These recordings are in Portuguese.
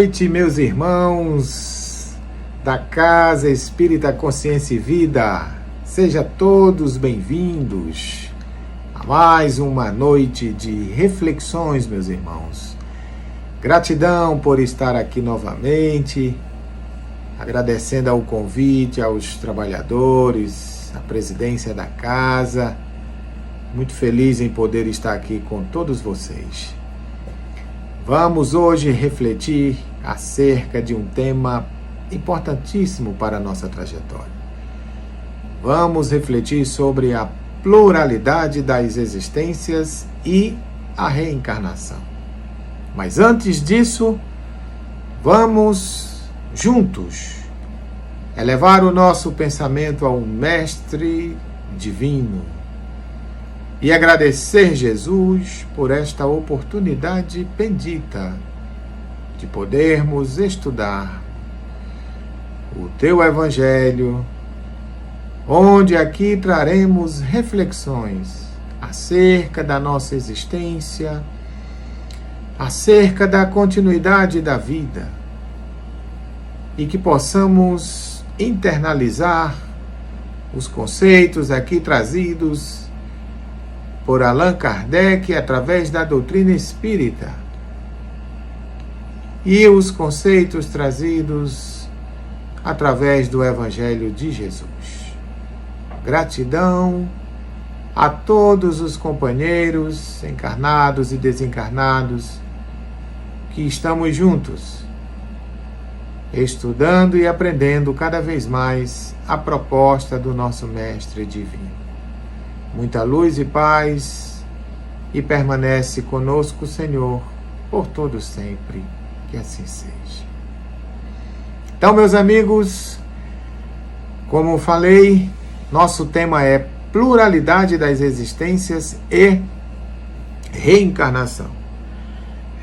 noite, meus irmãos da Casa Espírita Consciência e Vida. Sejam todos bem-vindos a mais uma noite de reflexões, meus irmãos. Gratidão por estar aqui novamente, agradecendo ao convite, aos trabalhadores, à presidência da casa. Muito feliz em poder estar aqui com todos vocês. Vamos hoje refletir acerca de um tema importantíssimo para a nossa trajetória. Vamos refletir sobre a pluralidade das existências e a reencarnação. Mas antes disso, vamos juntos elevar o nosso pensamento ao Mestre Divino e agradecer Jesus por esta oportunidade bendita de podermos estudar o Teu Evangelho, onde aqui traremos reflexões acerca da nossa existência, acerca da continuidade da vida, e que possamos internalizar os conceitos aqui trazidos por Allan Kardec através da doutrina espírita e os conceitos trazidos através do Evangelho de Jesus. Gratidão a todos os companheiros encarnados e desencarnados que estamos juntos, estudando e aprendendo cada vez mais a proposta do nosso Mestre Divino. Muita luz e paz, e permanece conosco, Senhor, por todo sempre, que assim seja. Então, meus amigos, como falei, nosso tema é pluralidade das existências e reencarnação.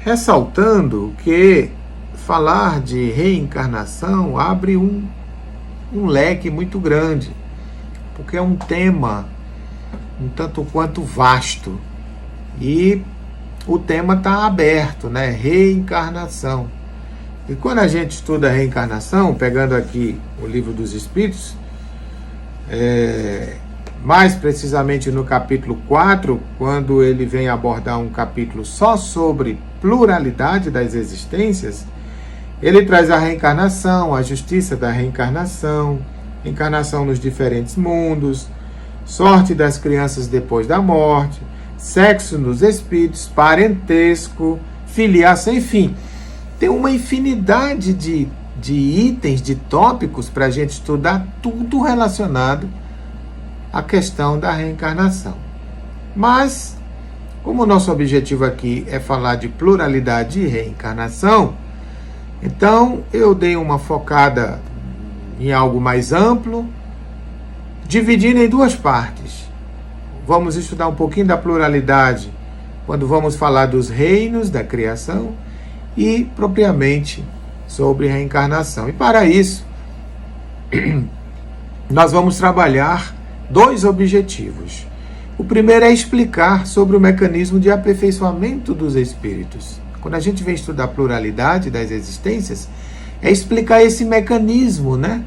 Ressaltando que falar de reencarnação abre um leque muito grande, porque é um tema um tanto quanto vasto, e o tema está aberto, né? Reencarnação. E quando a gente estuda a reencarnação, pegando aqui o Livro dos Espíritos, mais precisamente no capítulo 4, quando ele vem abordar um capítulo só sobre pluralidade das existências, ele traz a reencarnação, a justiça da reencarnação, encarnação nos diferentes mundos, sorte das crianças depois da morte, sexo nos espíritos, parentesco, filiação, enfim. Tem uma infinidade de itens, de tópicos para a gente estudar, tudo relacionado à questão da reencarnação. Mas, como o nosso objetivo aqui é falar de pluralidade e reencarnação, então eu dei uma focada em algo mais amplo, dividindo em duas partes. Vamos estudar um pouquinho da pluralidade quando vamos falar dos reinos da criação e propriamente sobre reencarnação. E para isso, nós vamos trabalhar dois objetivos. O primeiro é explicar sobre o mecanismo de aperfeiçoamento dos espíritos. Quando a gente vem estudar a pluralidade das existências, é explicar esse mecanismo, né,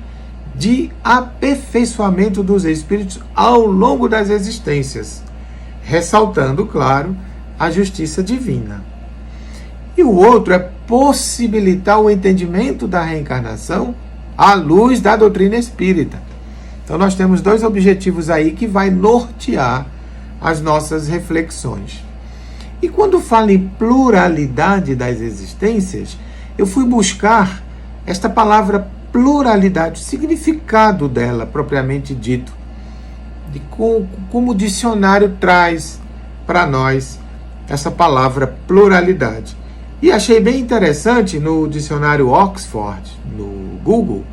de aperfeiçoamento dos espíritos ao longo das existências, ressaltando, claro, a justiça divina. E o outro é possibilitar o entendimento da reencarnação à luz da doutrina espírita. Então nós temos dois objetivos aí que vai nortear as nossas reflexões. E quando falo em pluralidade das existências, eu fui buscar esta palavra pluralidade, o significado dela propriamente dito, de como o dicionário traz para nós essa palavra pluralidade. E achei bem interessante no dicionário Oxford, no Google,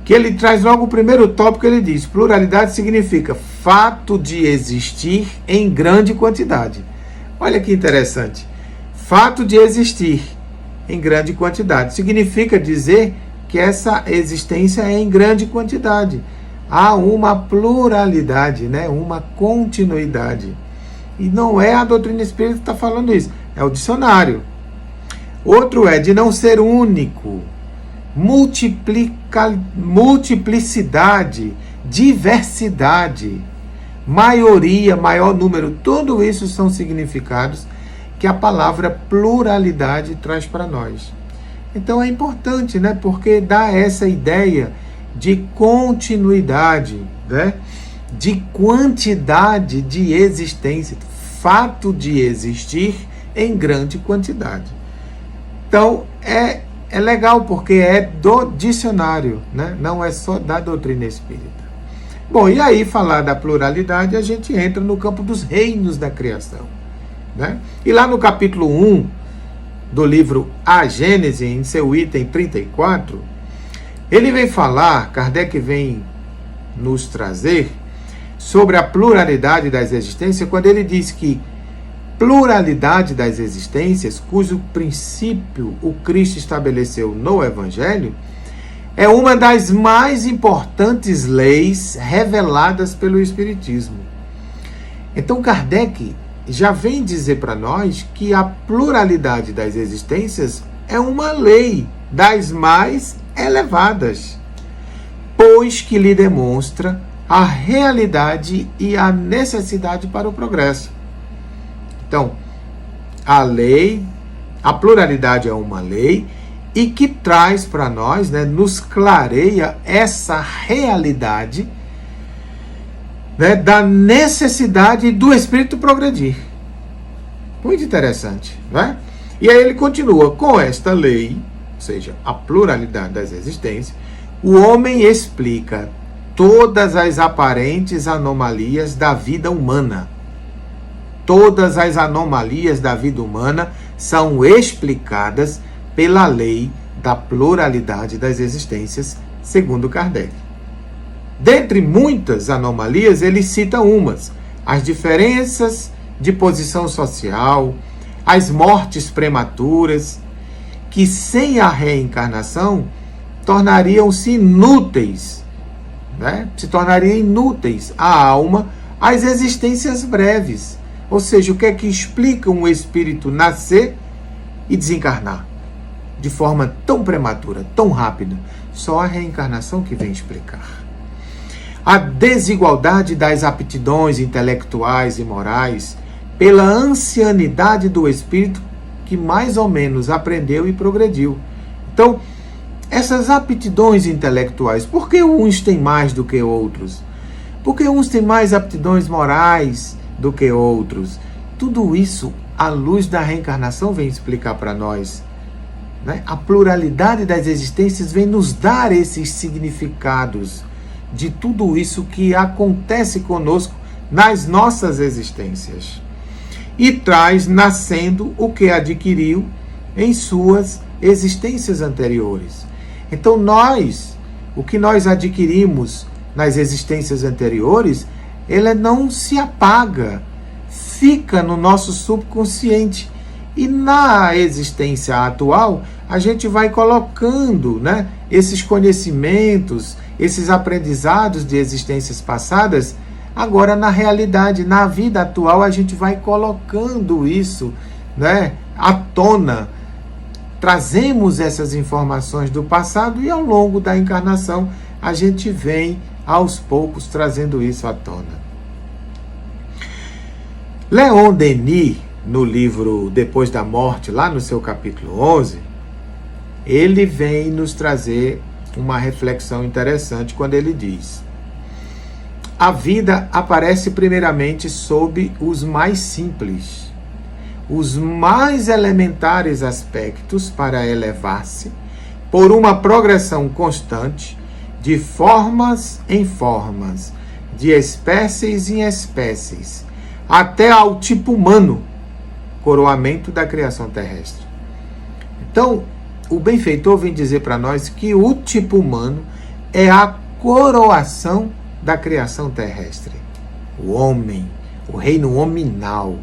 que ele traz logo o primeiro tópico. Ele diz: pluralidade significa fato de existir em grande quantidade. Olha que interessante. Fato de existir em grande quantidade significa dizer que essa existência é em grande quantidade. Há uma pluralidade, né? Uma continuidade. E não é a doutrina espírita que está falando isso, é o dicionário. Outro é de não ser único, multiplicidade, diversidade, maioria, maior número. Tudo isso são significados que a palavra pluralidade traz para nós. Então é importante, né? Porque dá essa ideia de continuidade, né? De quantidade de existência, fato de existir em grande quantidade. Então é legal porque é do dicionário, né? Não é só da doutrina espírita. Bom, e aí falar da pluralidade, a gente entra no campo dos reinos da criação, né? E lá no capítulo 1 do livro A Gênese, em seu item 34, ele vem falar, Kardec vem nos trazer sobre a pluralidade das existências, quando ele diz que pluralidade das existências, cujo princípio o Cristo estabeleceu no Evangelho, é uma das mais importantes leis reveladas pelo Espiritismo. Então Kardec já vem dizer para nós que a pluralidade das existências é uma lei das mais elevadas, pois que lhe demonstra a realidade e a necessidade para o progresso. Então, a pluralidade é uma lei e que traz para nós, né, nos clareia essa realidade, né, da necessidade do espírito progredir. Muito interessante, né? E aí ele continua: com esta lei, ou seja, a pluralidade das existências, o homem explica todas as aparentes anomalias da vida humana. Todas as anomalias da vida humana são explicadas pela lei da pluralidade das existências, segundo Kardec. Dentre muitas anomalias, ele cita umas: as diferenças de posição social, as mortes prematuras, que sem a reencarnação tornariam-se inúteis, né? Se tornariam inúteis à alma as existências breves. Ou seja, o que é que explica um espírito nascer e desencarnar de forma tão prematura, tão rápida? Só a reencarnação que vem explicar. A desigualdade das aptidões intelectuais e morais pela ancianidade do espírito que mais ou menos aprendeu e progrediu. Então, essas aptidões intelectuais, por que uns têm mais do que outros? Por que uns têm mais aptidões morais do que outros? Tudo isso, à luz da reencarnação, vem explicar para nós, né? A pluralidade das existências vem nos dar esses significados de tudo isso que acontece conosco nas nossas existências. E traz nascendo o que adquiriu em suas existências anteriores. Então o que nós adquirimos nas existências anteriores, ele não se apaga, fica no nosso subconsciente. E na existência atual, a gente vai colocando, né, esses conhecimentos, esses aprendizados de existências passadas, agora na realidade, na vida atual, a gente vai colocando isso, né, à tona. Trazemos essas informações do passado e ao longo da encarnação a gente vem aos poucos trazendo isso à tona. Leon Denis, no livro Depois da Morte, lá no seu capítulo 11, ele vem nos trazer uma reflexão interessante quando ele diz: a vida aparece primeiramente sob os mais simples, os mais elementares aspectos para elevar-se por uma progressão constante de formas em formas, de espécies em espécies, até ao tipo humano, coroamento da criação terrestre. Então, o benfeitor vem dizer para nós que o tipo humano é a coroação da criação terrestre. O homem, o reino hominal.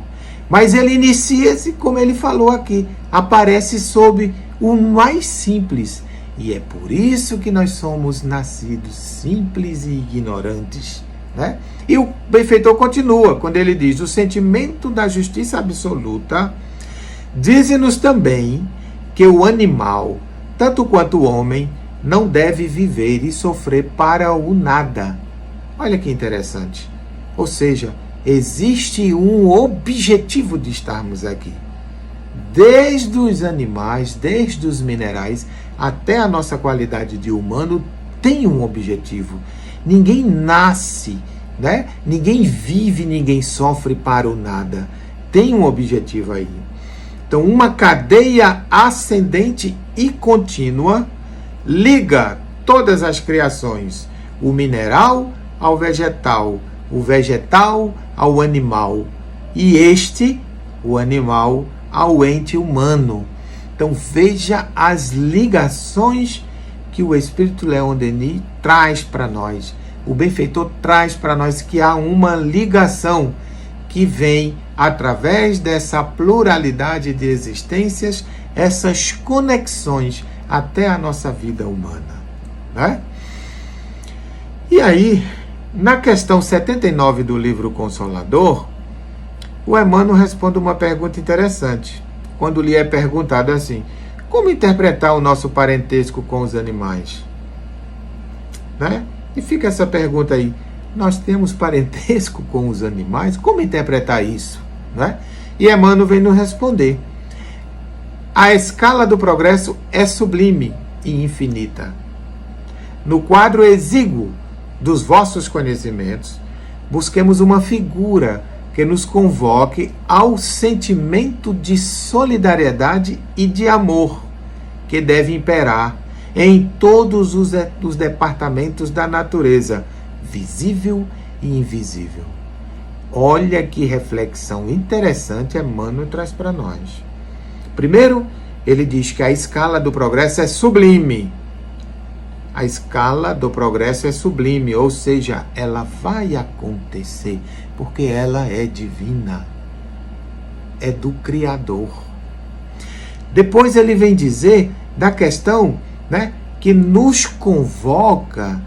Mas ele inicia-se, como ele falou aqui, aparece sob o mais simples. E é por isso que nós somos nascidos simples e ignorantes, né? E o benfeitor continua, quando ele diz: o sentimento da justiça absoluta diz-nos também que o animal, tanto quanto o homem, não deve viver e sofrer para o nada. Olha que interessante. Ou seja, existe um objetivo de estarmos aqui. Desde os animais, desde os minerais, até a nossa qualidade de humano tem um objetivo. Ninguém nasce, né? Ninguém vive, ninguém sofre para o nada. Tem um objetivo aí. Então, uma cadeia ascendente e contínua liga todas as criações, o mineral ao vegetal, o vegetal ao animal, e o animal, ao ente humano. Então veja as ligações que o Espírito Leon Denis traz para nós. O benfeitor traz para nós que há uma ligação que vem através dessa pluralidade de existências, essas conexões até a nossa vida humana, né? E aí, na questão 79 do livro Consolador, o Emmanuel responde uma pergunta interessante, quando lhe é perguntado assim: como interpretar o nosso parentesco com os animais? Né? E fica essa pergunta aí: nós temos parentesco com os animais? Como interpretar isso? Né? E Emmanuel vem nos responder: a escala do progresso é sublime e infinita. No quadro exíguo dos vossos conhecimentos, busquemos uma figura que nos convoque ao sentimento de solidariedade e de amor que deve imperar em todos os departamentos da natureza, visível e invisível. Olha que reflexão interessante Emmanuel traz para nós. Primeiro, ele diz que a escala do progresso é sublime. A escala do progresso é sublime, ou seja, ela vai acontecer, porque ela é divina, é do Criador. Depois ele vem dizer da questão, né, que nos convoca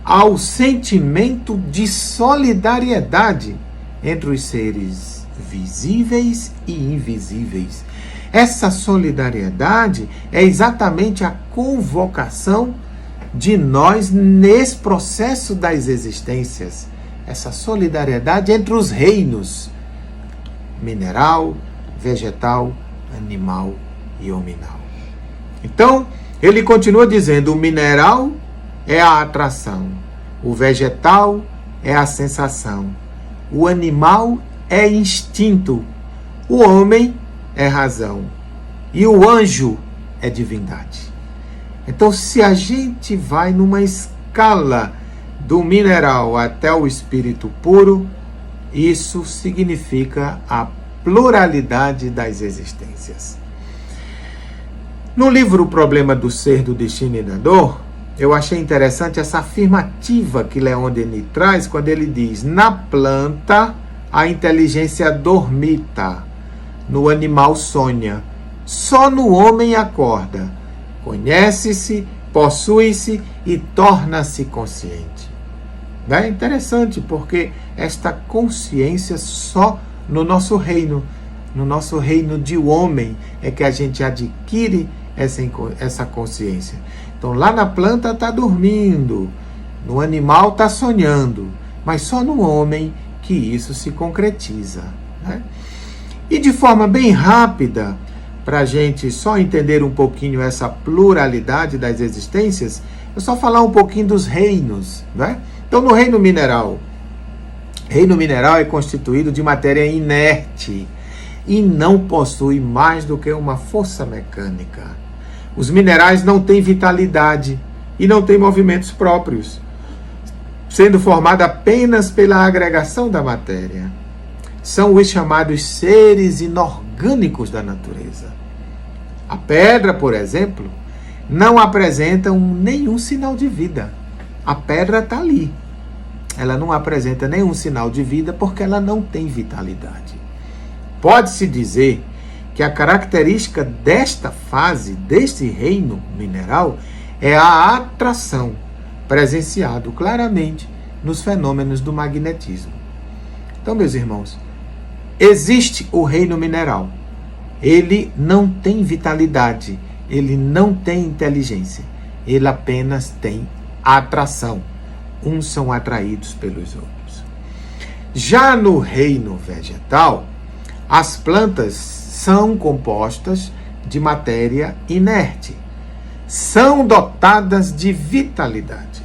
ao sentimento de solidariedade entre os seres visíveis e invisíveis. Essa solidariedade é exatamente a convocação de nós nesse processo das existências. Essa solidariedade entre os reinos mineral, vegetal, animal e hominal. Então, ele continua dizendo: o mineral é a atração, o vegetal é a sensação, o animal é instinto, o homem é razão e o anjo é divindade. Então, se a gente vai numa escala do mineral até o espírito puro, isso significa a pluralidade das existências. No livro O Problema do Ser, do Destino e da Dor, eu achei interessante essa afirmativa que Leon Denis traz quando ele diz: na planta a inteligência dormita, no animal sonha, só no homem acorda, conhece-se, possui-se e torna-se consciente. É interessante, porque esta consciência só no nosso reino de homem, é que a gente adquire essa consciência. Então, lá na planta está dormindo, no animal está sonhando, mas só no homem que isso se concretiza, né? E de forma bem rápida, para a gente só entender um pouquinho essa pluralidade das existências, eu só falar um pouquinho dos reinos, né? Então, no reino mineral é constituído de matéria inerte e não possui mais do que uma força mecânica. Os minerais não têm vitalidade e não têm movimentos próprios, sendo formado apenas pela agregação da matéria. São os chamados seres inorgânicos da natureza. A pedra, por exemplo, não apresenta nenhum sinal de vida. A pedra está ali. Ela não apresenta nenhum sinal de vida porque ela não tem vitalidade. Pode-se dizer que a característica desta fase, deste reino mineral, é a atração, presenciado claramente nos fenômenos do magnetismo. Então, meus irmãos, existe o reino mineral. Ele não tem vitalidade, ele não tem inteligência, ele apenas tem atração. Uns são atraídos pelos outros. Já no reino vegetal, as plantas são compostas de matéria inerte, são dotadas de vitalidade.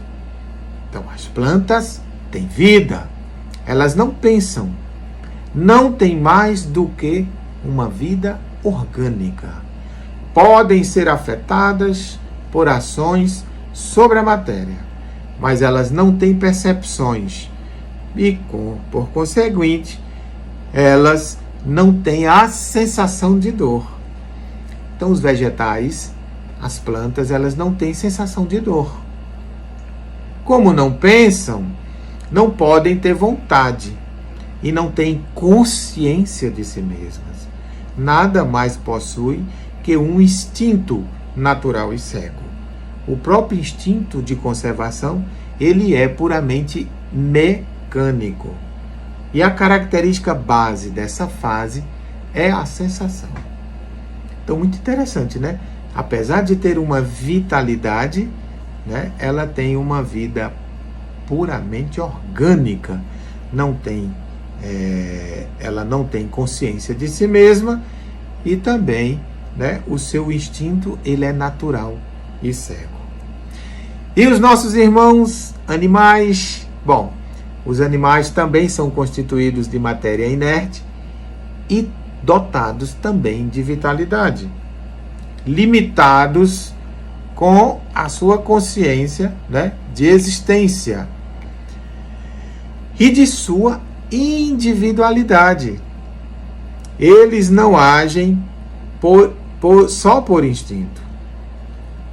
Então, as plantas têm vida, elas não pensam, não têm mais do que uma vida orgânica. Podem ser afetadas por ações sobre a matéria, mas elas não têm percepções e, por conseguinte, elas não têm a sensação de dor. Então, os vegetais, as plantas, elas não têm sensação de dor. Como não pensam, não podem ter vontade e não têm consciência de si mesmas. Nada mais possuem que um instinto natural e cego. O próprio instinto de conservação, ele é puramente mecânico. E a característica base dessa fase é a sensação. Então, muito interessante, né? Apesar de ter uma vitalidade, né, ela tem uma vida puramente orgânica. Ela não tem consciência de si mesma e também, né, o seu instinto ele é natural e cego. E os nossos irmãos animais, bom, os animais também são constituídos de matéria inerte e dotados também de vitalidade, limitados com a sua consciência, né, de existência e de sua individualidade. Eles não agem só por instinto.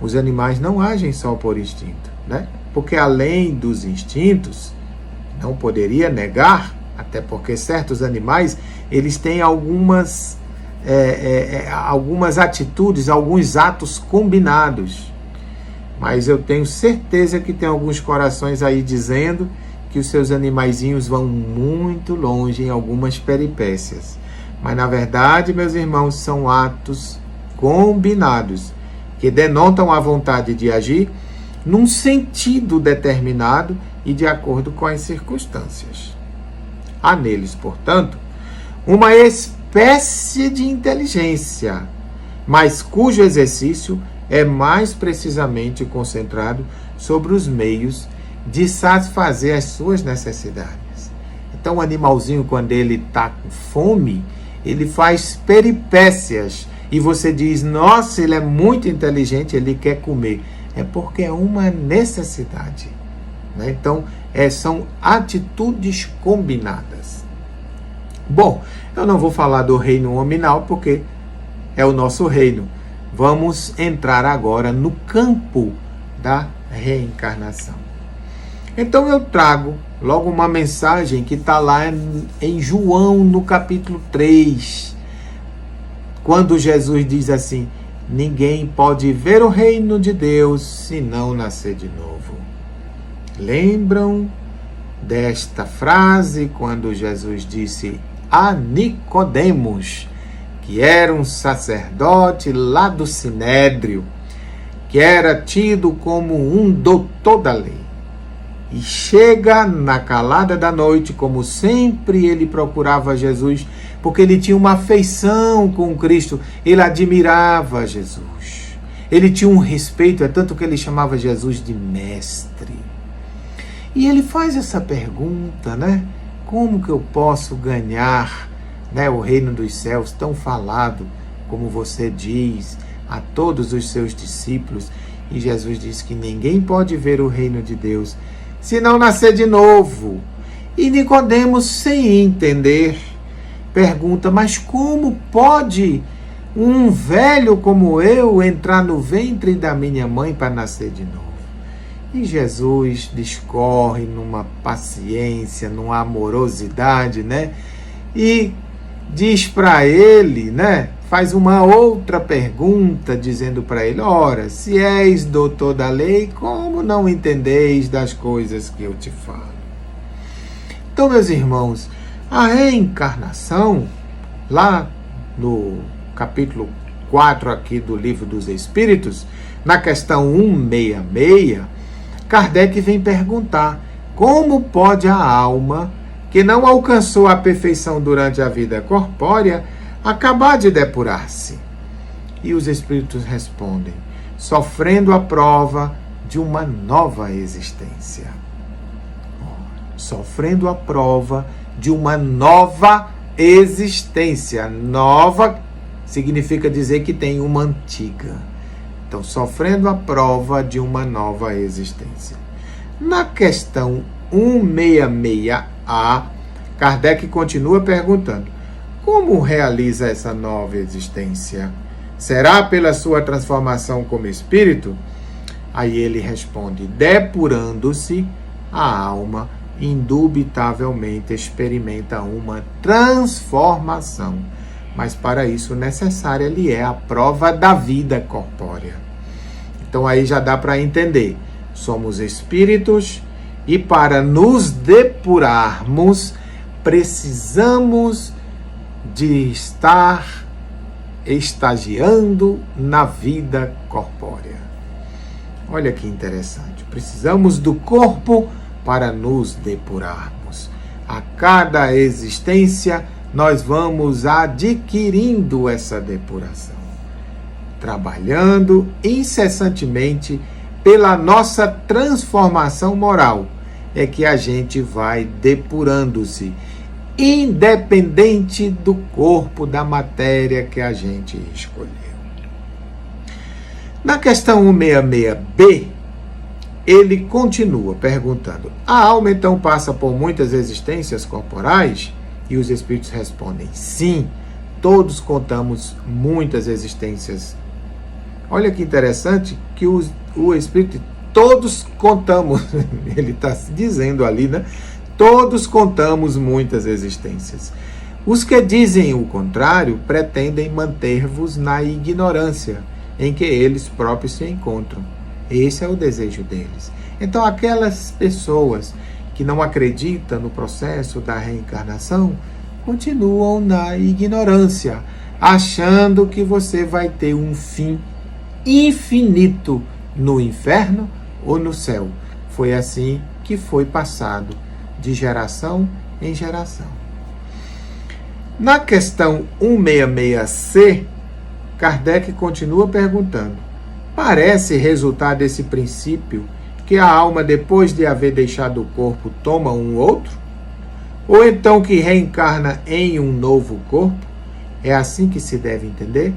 Os animais não agem só por instinto, né? Porque além dos instintos, não poderia negar, até porque certos animais, eles têm algumas atitudes, alguns atos combinados. Mas eu tenho certeza que tem alguns corações aí dizendo que os seus animaizinhos vão muito longe em algumas peripécias. Mas, na verdade, meus irmãos, são atos combinados, que denotam a vontade de agir num sentido determinado e de acordo com as circunstâncias. Há neles, portanto, uma espécie de inteligência, mas cujo exercício é mais precisamente concentrado sobre os meios de satisfazer as suas necessidades. Então, o animalzinho, quando ele está com fome, ele faz peripécias e você diz, nossa, ele é muito inteligente, ele quer comer. É porque é uma necessidade, né? Então, são atitudes combinadas. Bom, eu não vou falar do reino hominal porque é o nosso reino. Vamos entrar agora no campo da reencarnação. Então eu trago logo uma mensagem que está lá em João, no capítulo 3, quando Jesus diz assim, ninguém pode ver o reino de Deus se não nascer de novo. Lembram desta frase quando Jesus disse a Nicodemos, que era um sacerdote lá do Sinédrio, que era tido como um doutor da lei. E chega na calada da noite, como sempre ele procurava Jesus, porque ele tinha uma afeição com Cristo, ele admirava Jesus. Ele tinha um respeito, é tanto que ele chamava Jesus de mestre. E ele faz essa pergunta, né? Como que eu posso ganhar, né, o reino dos céus tão falado, como você diz, a todos os seus discípulos? E Jesus diz que ninguém pode ver o reino de Deus se não nascer de novo. E Nicodemos, sem entender, pergunta, mas como pode um velho como eu entrar no ventre da minha mãe para nascer de novo? E Jesus discorre numa paciência, numa amorosidade, né? E diz para ele, né? Faz uma outra pergunta, dizendo para ele, ora, se és doutor da lei, como não entendeis das coisas que eu te falo? Então, meus irmãos, a reencarnação, lá no capítulo 4 aqui do Livro dos Espíritos, na questão 166, Kardec vem perguntar como pode a alma, que não alcançou a perfeição durante a vida corpórea, acabar de depurar-se? E os Espíritos respondem, sofrendo a prova de uma nova existência. Sofrendo a prova de uma nova existência. Nova significa dizer que tem uma antiga. Então, sofrendo a prova de uma nova existência. Na questão 166A, Kardec continua perguntando, como realiza essa nova existência? Será pela sua transformação como espírito? Aí ele responde, depurando-se, a alma indubitavelmente experimenta uma transformação, mas para isso necessária lhe é a prova da vida corpórea. Então aí já dá para entender, somos espíritos e para nos depurarmos precisamos de estar estagiando na vida corpórea. Olha que interessante, precisamos do corpo para nos depurarmos. A cada existência, nós vamos adquirindo essa depuração, trabalhando incessantemente pela nossa transformação moral, é que a gente vai depurando-se, independente do corpo, da matéria que a gente escolheu. Na questão 166B, ele continua perguntando, a alma então passa por muitas existências corporais? E os espíritos respondem, sim, todos contamos muitas existências. Olha que interessante que o espírito, todos contamos, ele está dizendo ali, né? Todos contamos muitas existências. Os que dizem o contrário pretendem manter-vos na ignorância em que eles próprios se encontram. Esse é o desejo deles. Então, aquelas pessoas que não acreditam no processo da reencarnação continuam na ignorância, achando que você vai ter um fim infinito no inferno ou no céu. Foi assim que foi passado de geração em geração. Na questão 166C, Kardec continua perguntando, parece resultar desse princípio que a alma, depois de haver deixado o corpo, toma um outro? Ou então que reencarna em um novo corpo? É assim que se deve entender?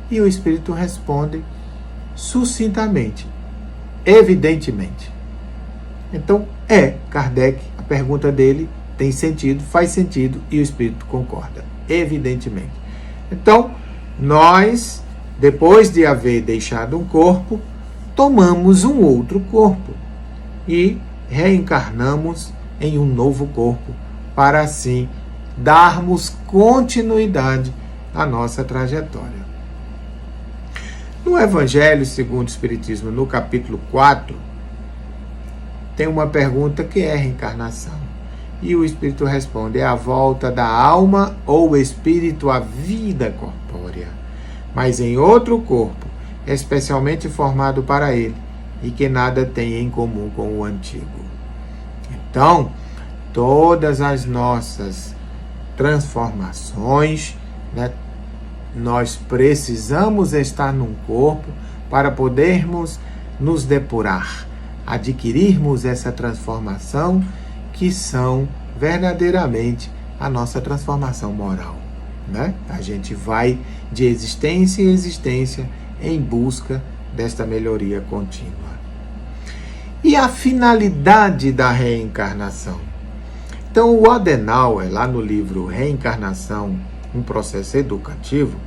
E o Espírito responde sucintamente, evidentemente. Então, Kardec, a pergunta dele tem sentido, faz sentido, e o Espírito concorda, evidentemente. Então, nós, depois de haver deixado um corpo, tomamos um outro corpo e reencarnamos em um novo corpo, para assim darmos continuidade à nossa trajetória. No Evangelho segundo o Espiritismo, no capítulo 4, tem uma pergunta que é reencarnação. E o Espírito responde, é a volta da alma ou espírito à vida corpórea, mas em outro corpo, especialmente formado para ele, e que nada tem em comum com o antigo. Então, todas as nossas transformações, né, nós precisamos estar num corpo para podermos nos depurar, adquirirmos essa transformação que são verdadeiramente a nossa transformação moral, né? A gente vai de existência em existência em busca desta melhoria contínua. E a finalidade da reencarnação? Então, o Adenauer, lá no livro Reencarnação, um processo educativo,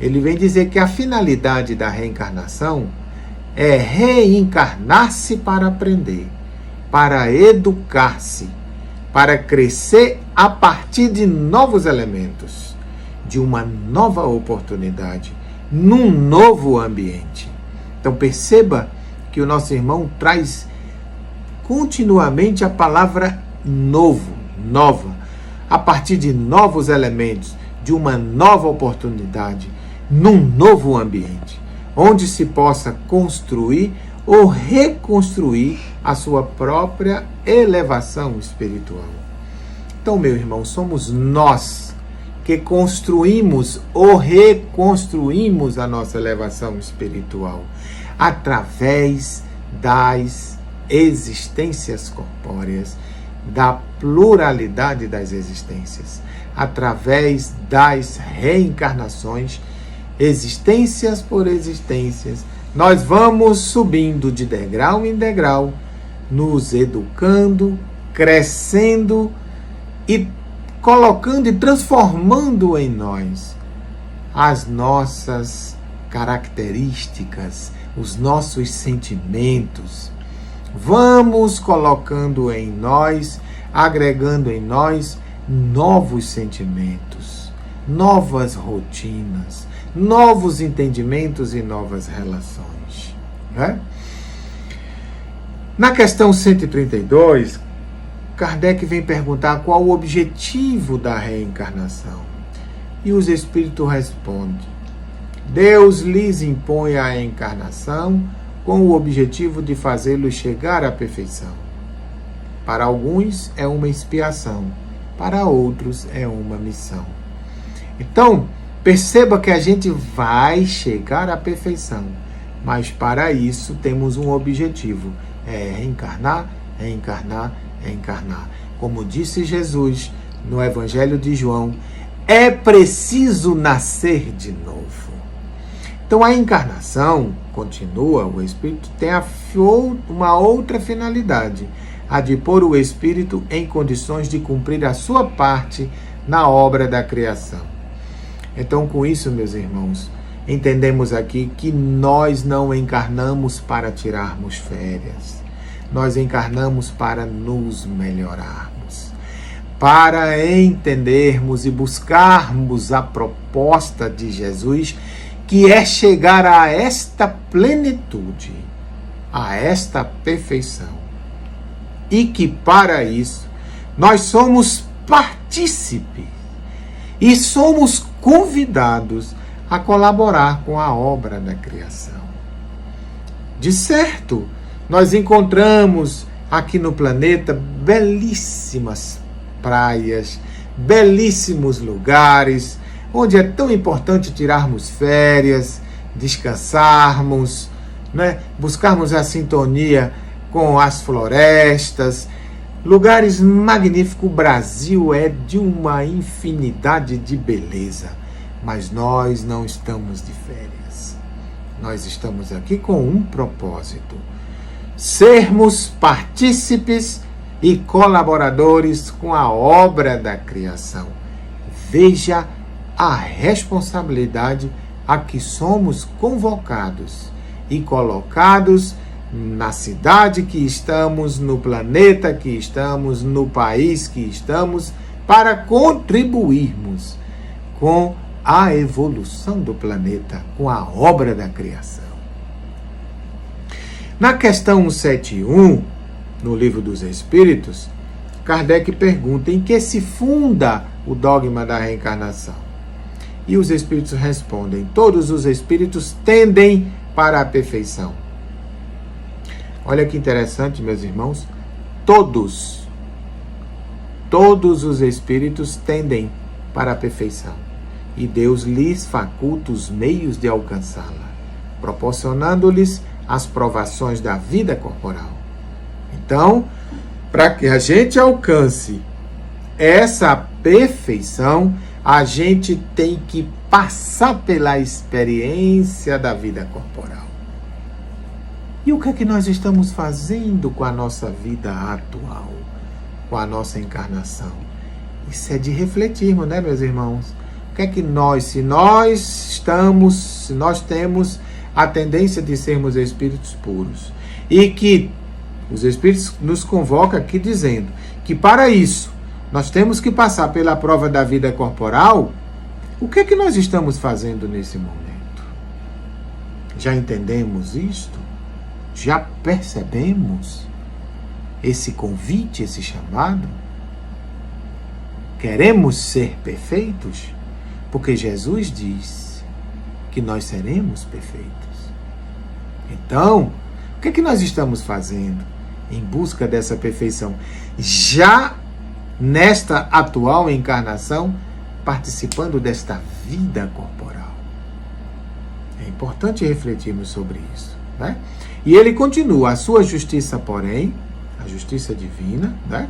ele vem dizer que a finalidade da reencarnação é reencarnar-se para aprender, para educar-se, para crescer a partir de novos elementos, de uma nova oportunidade, num novo ambiente. Então perceba que o nosso irmão traz continuamente a palavra novo, nova, a partir de novos elementos, de uma nova oportunidade, num novo ambiente, onde se possa construir ou reconstruir a sua própria elevação espiritual. Então, meu irmão, somos nós que construímos ou reconstruímos a nossa elevação espiritual através das existências corpóreas, da pluralidade das existências, através das reencarnações, existências por existências. Nós vamos subindo de degrau em degrau, nos educando, crescendo e colocando e transformando em nós as nossas características, os nossos sentimentos. Vamos colocando em nós, agregando em nós novos sentimentos, novas rotinas, novos entendimentos e novas relações. Né? Na questão 132, Kardec vem perguntar qual o objetivo da reencarnação. E os espíritos respondem: Deus lhes impõe a encarnação com o objetivo de fazê-los chegar à perfeição. Para alguns é uma expiação, para outros é uma missão. Então, perceba que a gente vai chegar à perfeição, mas para isso temos um objetivo: é reencarnar, reencarnar, reencarnar. Como disse Jesus no Evangelho de João, é preciso nascer de novo. Então a encarnação, continua, o Espírito tem uma outra finalidade, a de pôr o Espírito em condições de cumprir a sua parte na obra da criação. Então, com isso, meus irmãos, entendemos aqui que nós não encarnamos para tirarmos férias. Nós encarnamos para nos melhorarmos, para entendermos e buscarmos a proposta de Jesus, que é chegar a esta plenitude, a esta perfeição. E que para isso nós somos partícipes e somos convidados a colaborar com a obra da criação. De certo, nós encontramos aqui no planeta belíssimas praias, belíssimos lugares, onde é tão importante tirarmos férias, descansarmos, né? Buscarmos a sintonia com as florestas, lugares magníficos. O Brasil é de uma infinidade de beleza, mas nós não estamos de férias. Nós estamos aqui com um propósito: sermos partícipes e colaboradores com a obra da criação. Veja a responsabilidade a que somos convocados e colocados na cidade que estamos, no planeta que estamos, no país que estamos, para contribuirmos com a evolução do planeta, com a obra da criação. Na questão 171, no Livro dos Espíritos, Kardec pergunta em que se funda o dogma da reencarnação. E os Espíritos respondem: todos os Espíritos tendem para a perfeição. Olha que interessante, meus irmãos. Todos os Espíritos tendem para a perfeição. E Deus lhes faculta os meios de alcançá-la, proporcionando-lhes as provações da vida corporal. Então, para que a gente alcance essa perfeição, a gente tem que passar pela experiência da vida corporal. E o que é que nós estamos fazendo com a nossa vida atual, com a nossa encarnação? Isso é de refletirmos, né, meus irmãos? O que é que se nós temos a tendência de sermos espíritos puros, e que os Espíritos nos convocam aqui dizendo que para isso nós temos que passar pela prova da vida corporal, o que é que nós estamos fazendo nesse momento? Já entendemos isto? Já percebemos esse convite, esse chamado? Queremos ser perfeitos? Porque Jesus diz que nós seremos perfeitos. Então, o que é que nós estamos fazendo em busca dessa perfeição? Já nesta atual encarnação, participando desta vida corporal. É importante refletirmos sobre isso, né? E ele continua: a sua justiça, porém, a justiça divina, né,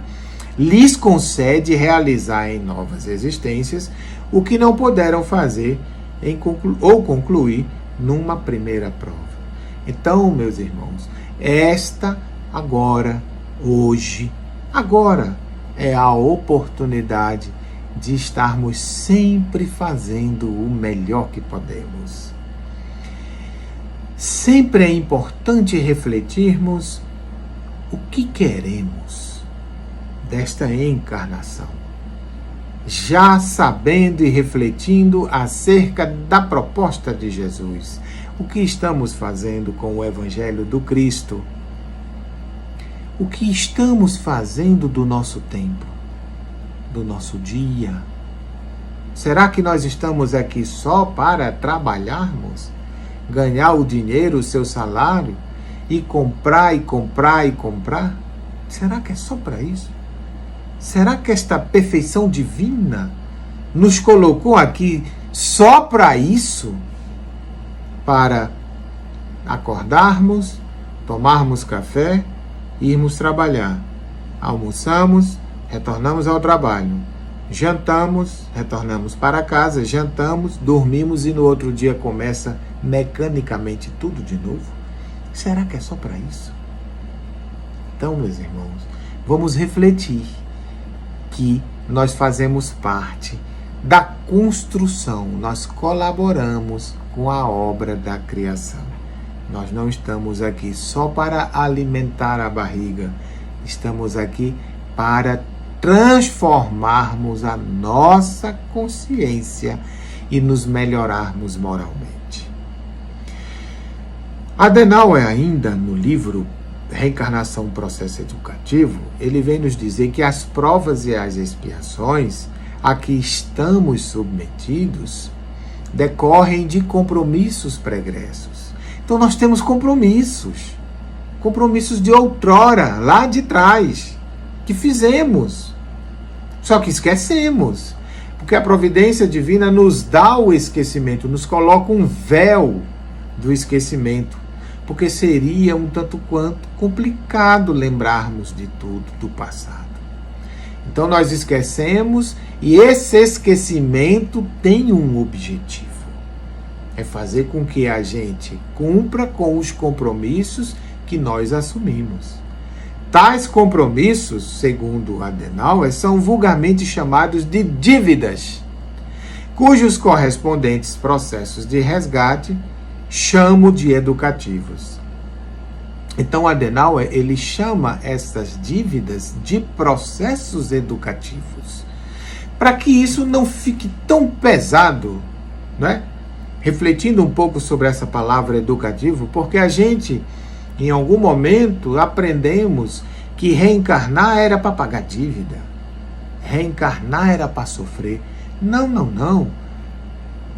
lhes concede realizar em novas existências o que não puderam fazer ou concluir numa primeira prova. Então, meus irmãos, esta agora, hoje, agora é a oportunidade de estarmos sempre fazendo o melhor que podemos. Sempre é importante refletirmos o que queremos desta encarnação, já sabendo e refletindo acerca da proposta de Jesus. O que estamos fazendo com o Evangelho do Cristo? O que estamos fazendo do nosso tempo, do nosso dia? Será que nós estamos aqui só para trabalharmos, ganhar o dinheiro, o seu salário, e comprar, e comprar, e comprar? Será que é só para isso? Será que esta perfeição divina nos colocou aqui só para isso? Para acordarmos, tomarmos café, irmos trabalhar. Almoçamos, retornamos ao trabalho. Jantamos, retornamos para casa, jantamos, dormimos e no outro dia começa mecanicamente tudo de novo? Será que é só para isso? Então, meus irmãos, vamos refletir que nós fazemos parte da construção, nós colaboramos com a obra da criação. Nós não estamos aqui só para alimentar a barriga, estamos aqui para transformarmos a nossa consciência e nos melhorarmos moralmente. Adenauer, ainda no livro Reencarnação, Processo Educativo, ele vem nos dizer que as provas e as expiações a que estamos submetidos decorrem de compromissos pregressos. Então nós temos compromissos de outrora, lá de trás, que fizemos, só que esquecemos, porque a providência divina nos dá o esquecimento, nos coloca um véu do esquecimento, porque seria um tanto quanto complicado lembrarmos de tudo do passado. Então nós esquecemos, e esse esquecimento tem um objetivo: é fazer com que a gente cumpra com os compromissos que nós assumimos. Tais compromissos, segundo Adenauer, são vulgarmente chamados de dívidas, cujos correspondentes processos de resgate chamo de educativos. Então Adenauer, ele chama essas dívidas de processos educativos, para que isso não fique tão pesado, né? Refletindo um pouco sobre essa palavra educativo, porque a gente, em algum momento, aprendemos que reencarnar era para pagar dívida, reencarnar era para sofrer. Não.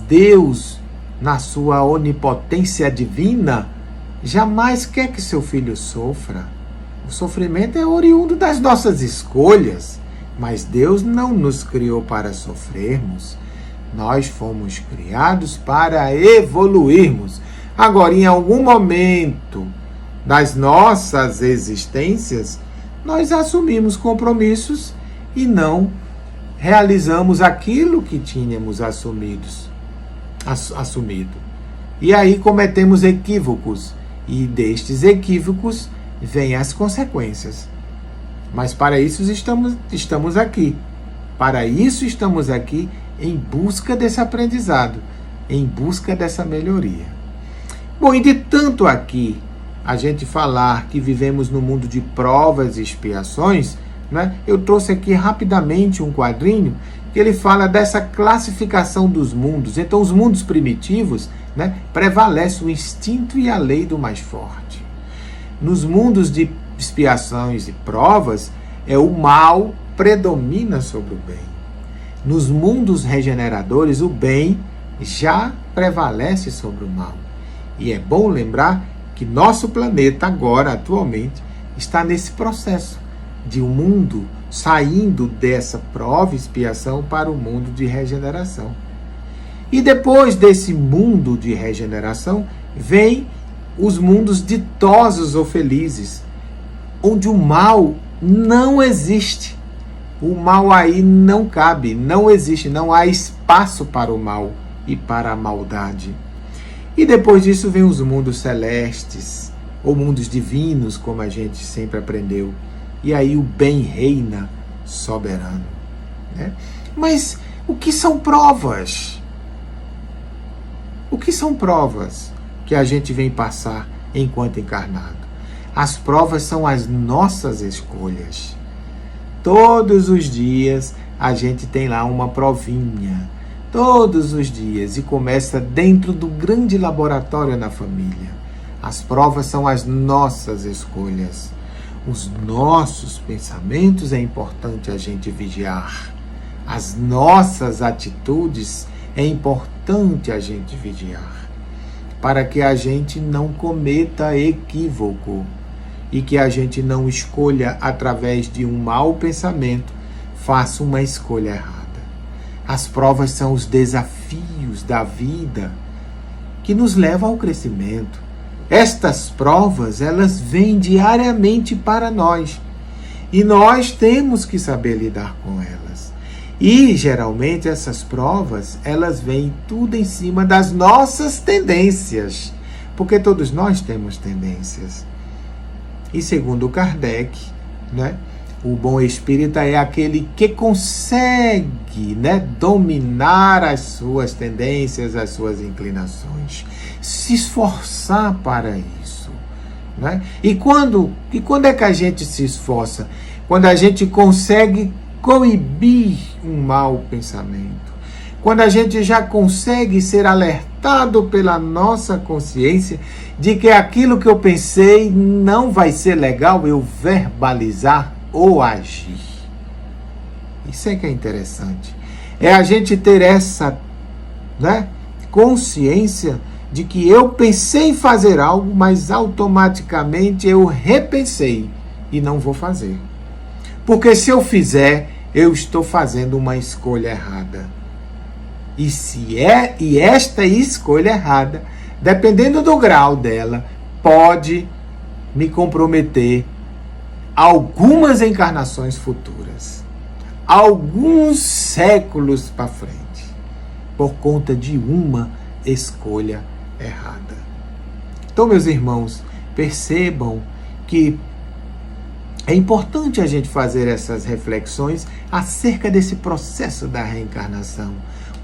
Deus, na sua onipotência divina, jamais quer que seu filho sofra. O sofrimento é oriundo das nossas escolhas, mas Deus não nos criou para sofrermos. Nós fomos criados para evoluirmos. Agora, em algum momento das nossas existências, nós assumimos compromissos e não realizamos aquilo que tínhamos assumido. E aí cometemos equívocos, e destes equívocos vêm as consequências. Mas para isso estamos aqui. Para isso estamos aqui, em busca desse aprendizado, em busca dessa melhoria. Bom, e de tanto aqui a gente falar que vivemos no mundo de provas e expiações, né, eu trouxe aqui rapidamente um quadrinho que ele fala dessa classificação dos mundos. Então, os mundos primitivos, né, prevalece o instinto e a lei do mais forte. Nos mundos de expiações e provas, o mal predomina sobre o bem. Nos mundos regeneradores, o bem já prevalece sobre o mal. E é bom lembrar que nosso planeta agora, atualmente, está nesse processo de um mundo saindo dessa prova e expiação para o mundo de regeneração. E depois desse mundo de regeneração, vem os mundos ditosos ou felizes, onde o mal não existe. O mal aí não cabe, não existe, não há espaço para o mal e para a maldade. E depois disso vem os mundos celestes, ou mundos divinos, como a gente sempre aprendeu. E aí o bem reina soberano. Né? Mas o que são provas? O que são provas que a gente vem passar enquanto encarnado? As provas são as nossas escolhas. Todos os dias a gente tem lá uma provinha. Todos os dias. E começa dentro do grande laboratório na família. As provas são as nossas escolhas. Os nossos pensamentos é importante a gente vigiar. As nossas atitudes é importante a gente vigiar. Para que a gente não cometa equívoco. E que a gente não escolha através de um mau pensamento, faça uma escolha errada. As provas são os desafios da vida que nos levam ao crescimento. Estas provas, elas vêm diariamente para nós. E nós temos que saber lidar com elas. E, geralmente, essas provas, elas vêm tudo em cima das nossas tendências. Porque todos nós temos tendências. E segundo Kardec, né, o bom espírita é aquele que consegue, né, dominar as suas tendências, as suas inclinações, se esforçar para isso. Né? E quando é que a gente se esforça? Quando a gente consegue coibir um mau pensamento. Quando a gente já consegue ser alertado pela nossa consciência de que aquilo que eu pensei não vai ser legal eu verbalizar ou agir. Isso é que é interessante. É a gente ter essa, né, consciência de que eu pensei em fazer algo, mas automaticamente eu repensei e não vou fazer. Porque se eu fizer, eu estou fazendo uma escolha errada. E esta escolha errada, dependendo do grau dela, pode me comprometer algumas encarnações futuras, alguns séculos para frente, por conta de uma escolha errada. Então, meus irmãos, percebam que é importante a gente fazer essas reflexões acerca desse processo da reencarnação.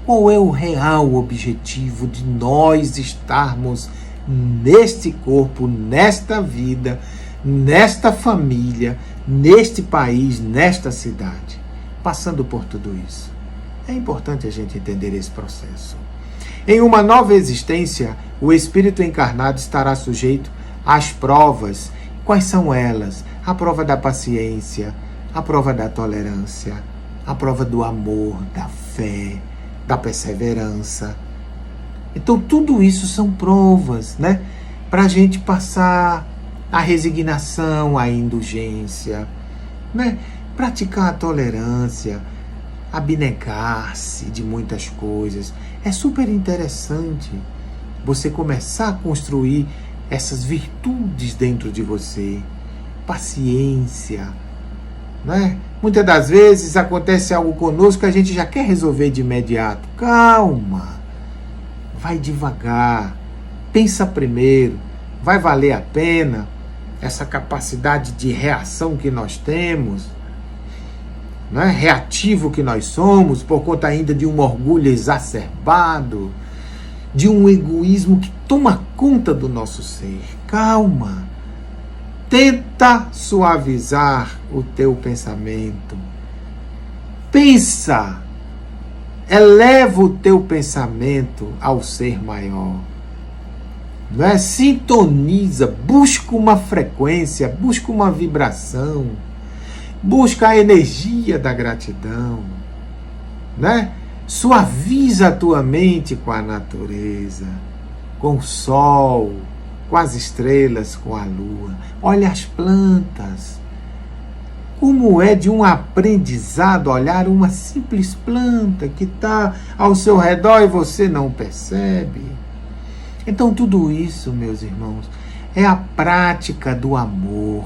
Qual é o real objetivo de nós estarmos neste corpo, nesta vida, nesta família, neste país, nesta cidade, passando por tudo isso? É importante a gente entender esse processo. Em uma nova existência, o espírito encarnado estará sujeito às provas. Quais são elas? A prova da paciência, a prova da tolerância, a prova do amor, da fé, da perseverança. Então, tudo isso são provas, né? Para a gente passar a resignação, a indulgência, né? Praticar a tolerância, abnegar-se de muitas coisas. É super interessante você começar a construir essas virtudes dentro de você. Paciência, né? Muitas das vezes acontece algo conosco que a gente já quer resolver de imediato. Calma, vai devagar, pensa primeiro, vai valer a pena essa capacidade de reação que nós temos, né? Reativo que nós somos, por conta ainda de um orgulho exacerbado, de um egoísmo que toma conta do nosso ser. Calma. Tenta suavizar o teu pensamento. Pensa. Eleva o teu pensamento ao ser maior. Não é? Sintoniza, busca uma frequência, busca uma vibração, busca a energia da gratidão, né? Suaviza a tua mente com a natureza, com o sol, com as estrelas, com a lua. Olha as plantas. Como é de um aprendizado olhar uma simples planta que está ao seu redor e você não percebe. Então tudo isso, meus irmãos, é a prática do amor,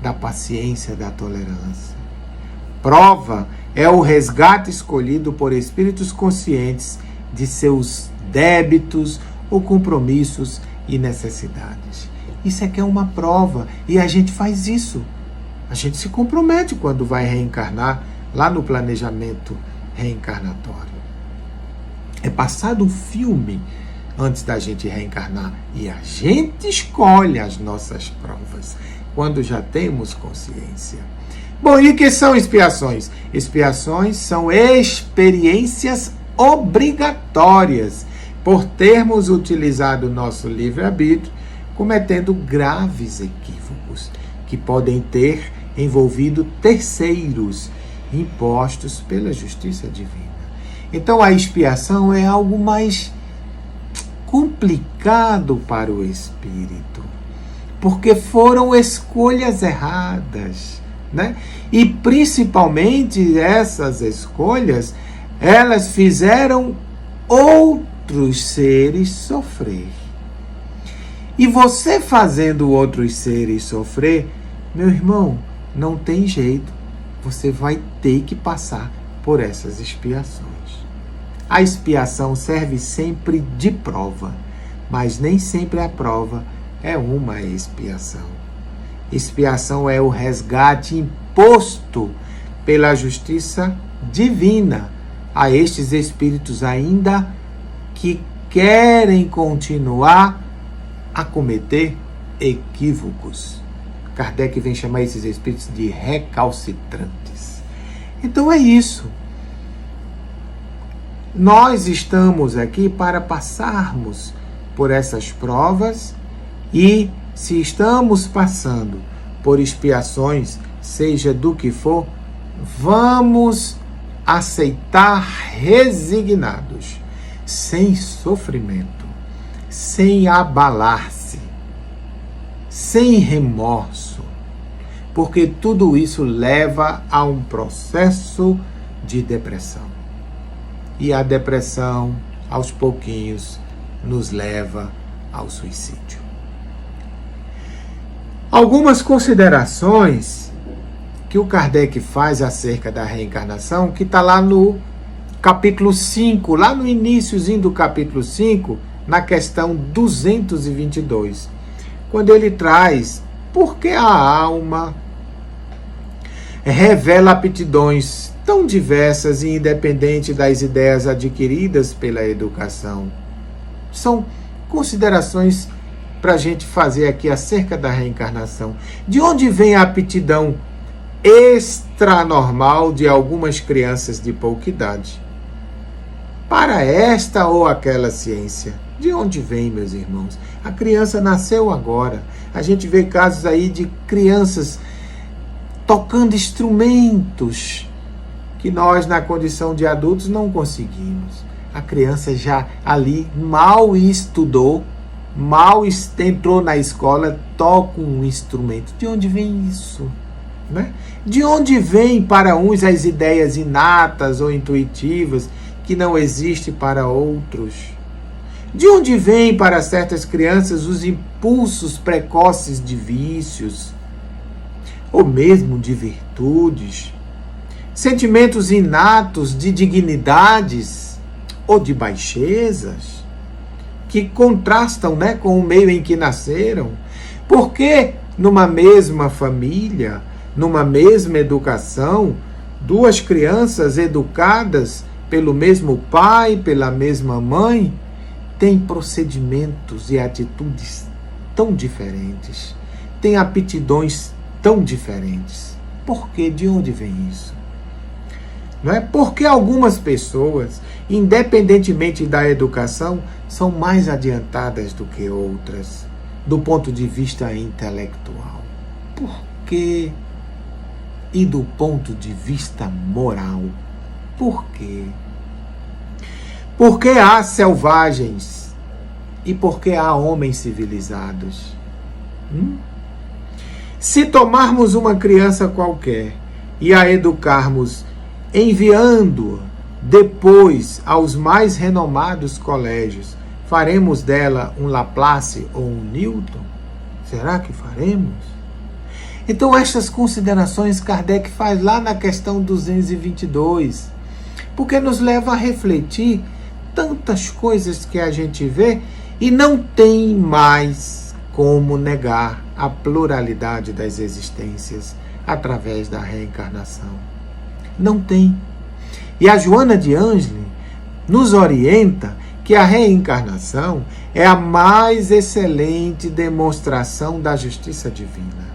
da paciência, da tolerância. Prova é o resgate escolhido por espíritos conscientes de seus débitos ou compromissos e necessidades. Isso é que é uma prova e a gente faz isso. A gente se compromete quando vai reencarnar lá no planejamento reencarnatório. É passado um filme antes da gente reencarnar e a gente escolhe as nossas provas quando já temos consciência. Bom, e o que são expiações? Expiações são experiências obrigatórias por termos utilizado o nosso livre-arbítrio, cometendo graves equívocos que podem ter envolvido terceiros impostos pela justiça divina. Então a expiação é algo mais complicado para o espírito, porque foram escolhas erradas, né? E principalmente essas escolhas, elas fizeram outros seres sofrer. E você fazendo outros seres sofrer, meu irmão, não tem jeito. Você vai ter que passar por essas expiações. A expiação serve sempre de prova, mas nem sempre a prova é uma expiação. Expiação é o resgate imposto pela justiça divina a estes espíritos ainda que querem continuar a cometer equívocos. Kardec vem chamar esses espíritos de recalcitrantes. Então é isso. Nós estamos aqui para passarmos por essas provas e, se estamos passando por expiações, seja do que for, vamos aceitar resignados, sem sofrimento, sem abalar-se, sem remorso, porque tudo isso leva a um processo de depressão. E a depressão, aos pouquinhos, nos leva ao suicídio. Algumas considerações que o Kardec faz acerca da reencarnação, que está lá no capítulo 5, lá no iniciozinho do capítulo 5, na questão 222, quando ele traz por que a alma revela aptidões tão diversas e independente das ideias adquiridas pela educação. São considerações para a gente fazer aqui acerca da reencarnação. De onde vem a aptidão extranormal de algumas crianças de pouca idade para esta ou aquela ciência? De onde vem, meus irmãos? A criança nasceu agora. A gente vê casos aí de crianças tocando instrumentos que nós, na condição de adultos, não conseguimos. A criança já ali mal estudou, mal entrou na escola, toca um instrumento. De onde vem isso? Né? De onde vem para uns as ideias inatas ou intuitivas que não existem para outros? De onde vem para certas crianças os impulsos precoces de vícios, ou mesmo de virtudes, sentimentos inatos de dignidades ou de baixezas, que contrastam, né, com o meio em que nasceram? Porque numa mesma família, numa mesma educação, duas crianças educadas pelo mesmo pai, pela mesma mãe, têm procedimentos e atitudes tão diferentes, têm aptidões tão diferentes. Por quê? De onde vem isso? Não é? Porque algumas pessoas, independentemente da educação, são mais adiantadas do que outras, do ponto de vista intelectual. Por quê? E do ponto de vista moral. Por quê? Por que há selvagens e por que há homens civilizados? Se tomarmos uma criança qualquer e a educarmos enviando depois aos mais renomados colégios, faremos dela um Laplace ou um Newton? Será que faremos? Então, estas considerações Kardec faz lá na questão 222, porque nos leva a refletir tantas coisas que a gente vê e não tem mais como negar a pluralidade das existências através da reencarnação. Não tem. E a Joana de Ângeles nos orienta que a reencarnação é a mais excelente demonstração da justiça divina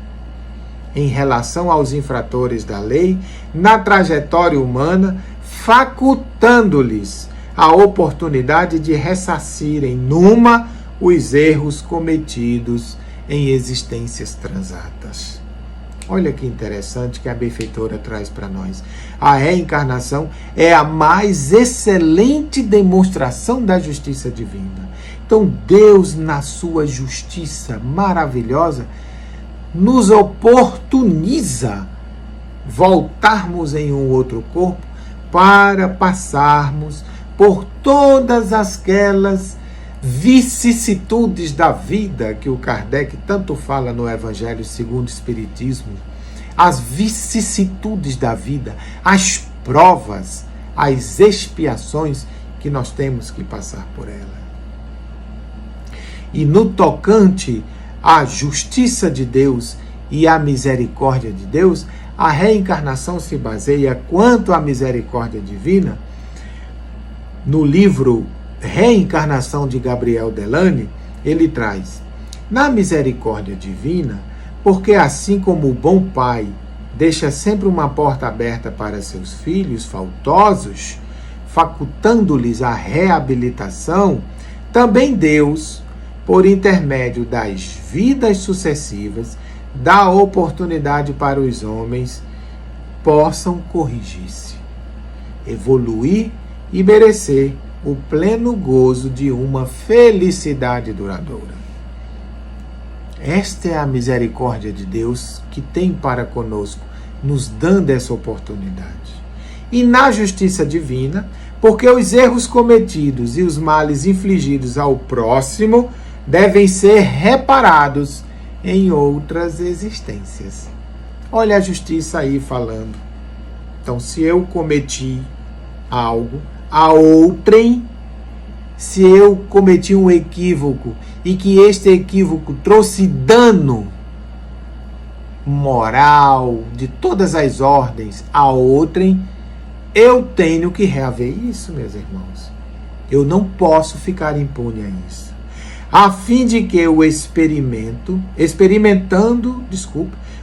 em relação aos infratores da lei na trajetória humana, facultando-lhes a oportunidade de ressarcirem numa os erros cometidos em existências transatas. Olha que interessante que a benfeitora traz para nós. A reencarnação é a mais excelente demonstração da justiça divina. Então Deus, na sua justiça maravilhosa, nos oportuniza voltarmos em um outro corpo para passarmos por todas aquelas vicissitudes da vida que o Kardec tanto fala no Evangelho segundo o Espiritismo, as vicissitudes da vida, as provas, as expiações que nós temos que passar por ela. E no tocante à justiça de Deus e à misericórdia de Deus, a reencarnação se baseia quanto à misericórdia divina no livro Reencarnação de Gabriel Delane. Ele traz: na misericórdia divina, porque assim como o bom pai deixa sempre uma porta aberta para seus filhos faltosos, facultando-lhes a reabilitação, também Deus, por intermédio das vidas sucessivas, dá oportunidade para os homens possam corrigir-se, evoluir e merecer o pleno gozo de uma felicidade duradoura. Esta é a misericórdia de Deus que tem para conosco, nos dando essa oportunidade. E na justiça divina, porque os erros cometidos e os males infligidos ao próximo devem ser reparados em outras existências. Olha a justiça aí falando. Então, se eu cometi algo a outrem, se eu cometi um equívoco e que este equívoco trouxe dano moral de todas as ordens a outrem, eu tenho que reaver isso, meus irmãos. Eu não posso ficar impune a isso. A fim de que eu experimentando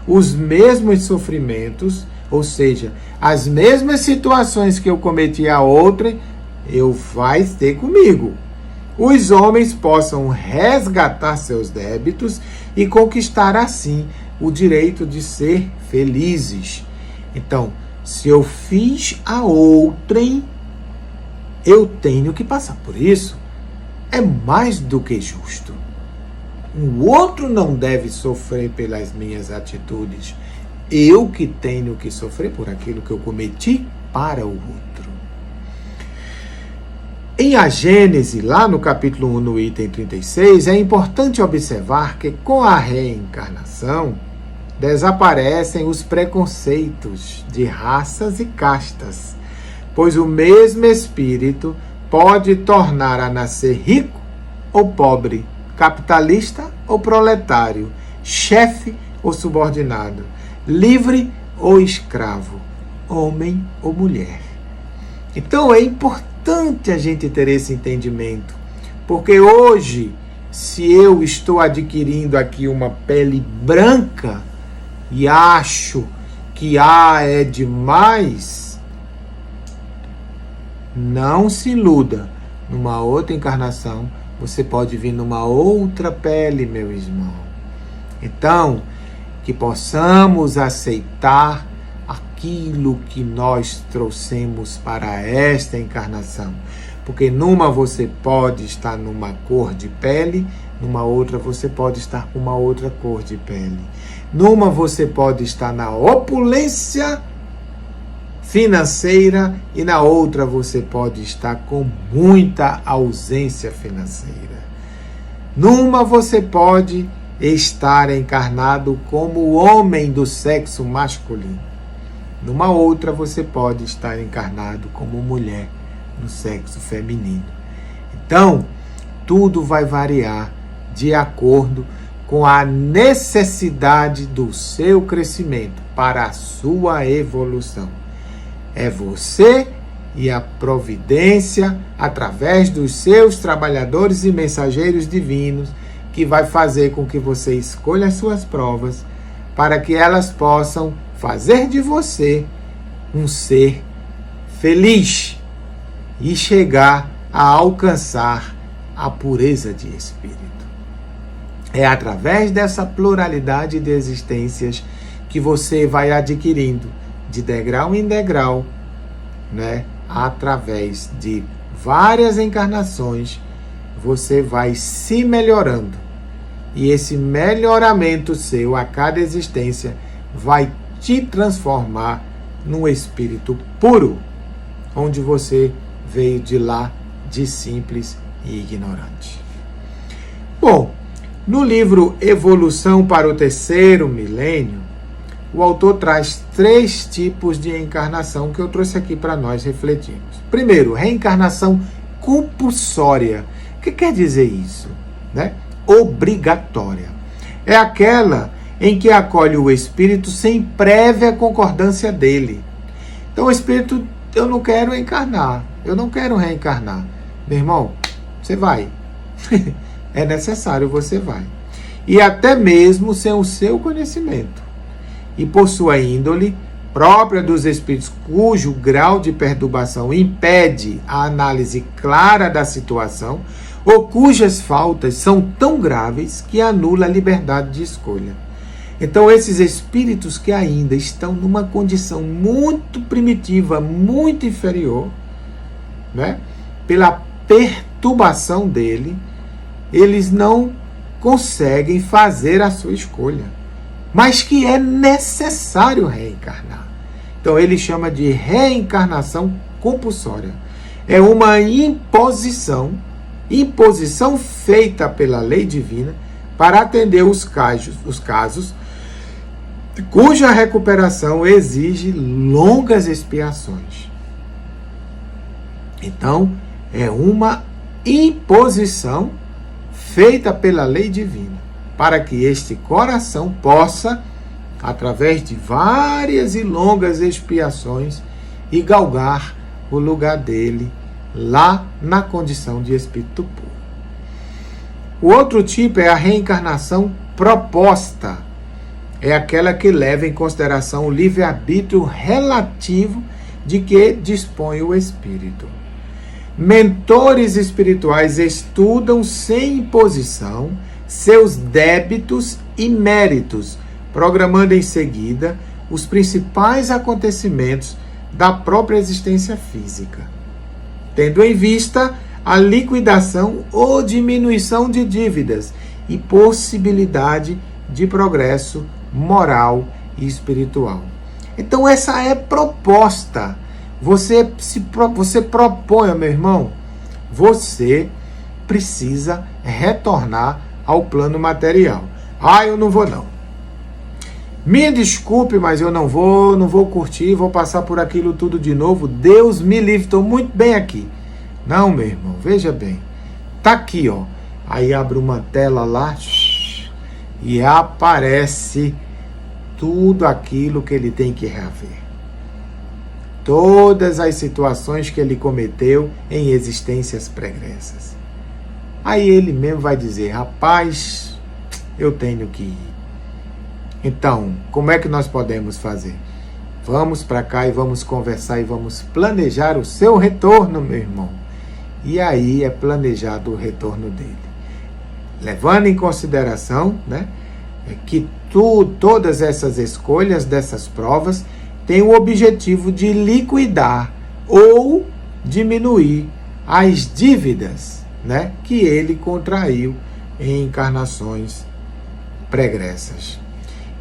os mesmos sofrimentos, ou seja, as mesmas situações que eu cometi a outrem, eu vai ter comigo. Os homens possam resgatar seus débitos e conquistar assim o direito de ser felizes. Então, se eu fiz a outrem, eu tenho que passar por isso. É mais do que justo. O outro não deve sofrer pelas minhas atitudes. Eu que tenho que sofrer por aquilo que eu cometi para o outro. Em A Gênese, lá no capítulo 1, no item 36, é importante observar que com a reencarnação desaparecem os preconceitos de raças e castas, pois o mesmo espírito pode tornar a nascer rico ou pobre, capitalista ou proletário, chefe ou subordinado, livre ou escravo, homem ou mulher. Então é importante a gente ter esse entendimento, porque hoje, se eu estou adquirindo aqui uma pele branca e acho que é demais, não se iluda. Numa outra encarnação, você pode vir numa outra pele, meu irmão. Então, que possamos aceitar aquilo que nós trouxemos para esta encarnação. Porque numa você pode estar numa cor de pele, numa outra você pode estar com uma outra cor de pele. Numa você pode estar na opulência financeira e na outra você pode estar com muita ausência financeira. Numa você pode estar encarnado como homem do sexo masculino. Numa outra você pode estar encarnado como mulher no sexo feminino. Então, tudo vai variar de acordo com a necessidade do seu crescimento para a sua evolução. É você e a providência, através dos seus trabalhadores e mensageiros divinos, que vai fazer com que você escolha as suas provas, para que elas possam fazer de você um ser feliz e chegar a alcançar a pureza de espírito. É através dessa pluralidade de existências que você vai adquirindo, de degrau em degrau, né? Através de várias encarnações, você vai se melhorando. E esse melhoramento seu a cada existência vai te transformar num espírito puro, onde você veio de lá de simples e ignorante. Bom, no livro Evolução para o Terceiro Milênio, o autor traz 3 tipos de encarnação que eu trouxe aqui para nós refletirmos. Primeiro, reencarnação compulsória. O que quer dizer isso? Né? Obrigatória. É aquela em que acolhe o espírito sem prévia concordância dele. Então o espírito, eu não quero encarnar, eu não quero reencarnar. Meu irmão, você vai. É necessário, você vai. E até mesmo sem o seu conhecimento. E por sua índole própria dos espíritos, cujo grau de perturbação impede a análise clara da situação, ou cujas faltas são tão graves que anula a liberdade de escolha. Então, esses espíritos que ainda estão numa condição muito primitiva, muito inferior, né, pela perturbação dele, eles não conseguem fazer a sua escolha, mas que é necessário reencarnar. Então ele chama de reencarnação compulsória. É uma imposição feita pela lei divina para atender os casos cuja recuperação exige longas expiações. Então, é uma imposição feita pela lei divina, para que este coração possa, através de várias e longas expiações, e galgar o lugar dele lá na condição de espírito puro. O outro tipo é a reencarnação proposta. É aquela que leva em consideração o livre-arbítrio relativo de que dispõe o espírito. Mentores espirituais estudam sem imposição seus débitos e méritos, programando em seguida os principais acontecimentos da própria existência física, tendo em vista a liquidação ou diminuição de dívidas e possibilidade de progresso moral e espiritual. Então essa é proposta. Você propõe, meu irmão, você precisa retornar ao plano material. Eu não vou não. Me desculpe, mas eu não vou curtir, vou passar por aquilo tudo de novo. Deus me livre, estou muito bem aqui. Não, meu irmão, veja bem. Tá aqui, ó. Aí abre uma tela lá e aparece tudo aquilo que ele tem que reaver. Todas as situações que ele cometeu em existências pregressas. Aí ele mesmo vai dizer, rapaz, eu tenho que ir. Então, como é que nós podemos fazer? Vamos para cá e vamos conversar e vamos planejar o seu retorno, meu irmão. E aí é planejado o retorno dele. Levando em consideração, né, que todas essas escolhas dessas provas têm o objetivo de liquidar ou diminuir as dívidas, né, que ele contraiu em encarnações pregressas.